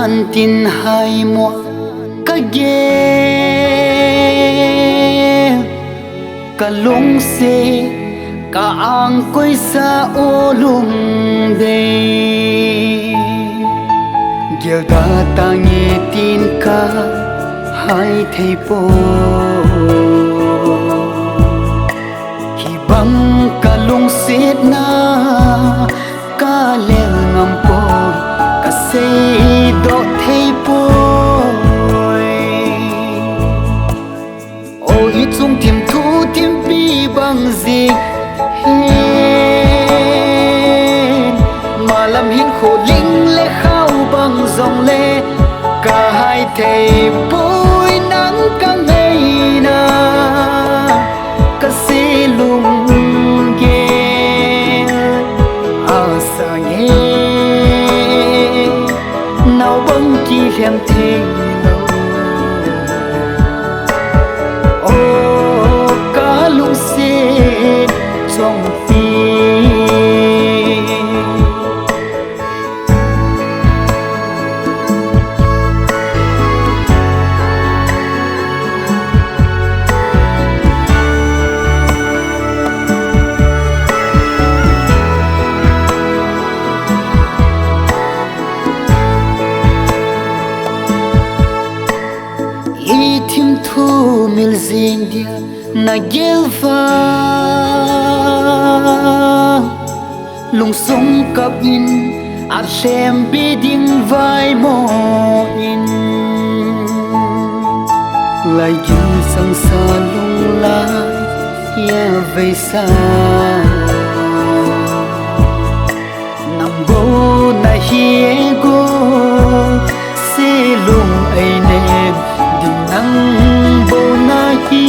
san tin hai mua ka ge ka lung se ka ang koi sa o lung de gel da tangi tin ka hai thei po hi bang ka lung se na ka lel ngam po ka se do thei po o hi chung tim thu tim pi bang zi mà làm hin khổ linh lệ khao bằng dòng lệ cả hai thầy bối nắng cả ngày na cả xe lùng ghé à sa nghe nào băng chi em thế ô cả lùng xe trong tim thu mil zin dia na gelva lung sung kap in a sem bi ding vai mo in lai gin sang sa lung la ya ve sa nam bo na hi go se lung ai ne nắng bầu na hi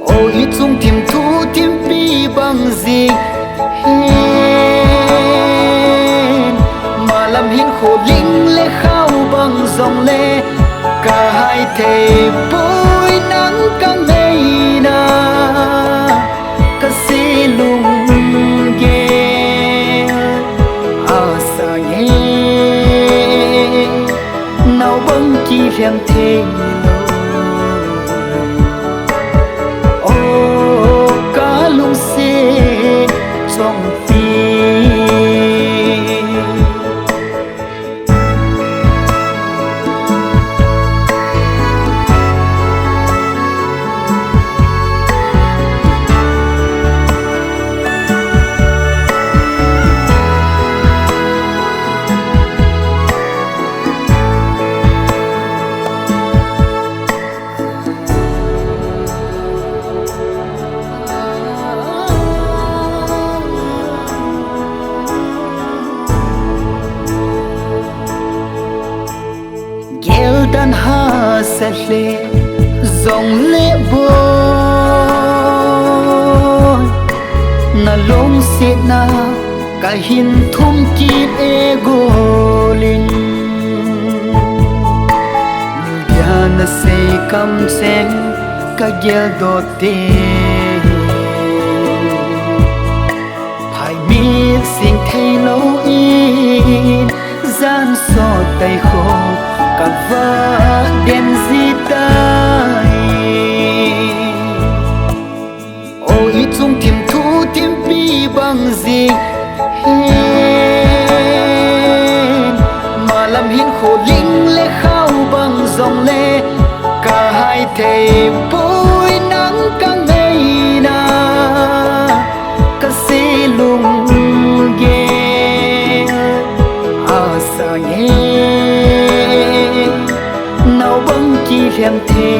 ôi chung tim thu tim pi bằng gì mà làm hin khổ linh lệ khao bằng dòng lệ cả hai thầy bối nắng cả ngày na cả xe lùng ghé à sa nghe nào băng chi em thế ô cá lung xe trong phi dan ha sa le dòng lệ bôi na lông se na ka hin thum kit ego lin ya na se kam seng ka gel do te phai mi sing thei lo in gian so tay khô cả vợ đêm gì tay ôi chung tim thu tim pi bằng gì mà làm hin khổ linh lệ khao bằng dòng lệ cả hai thầy bối nắng cả ngày na cả xe lùng ghé à sa nghe nào băng chi em thế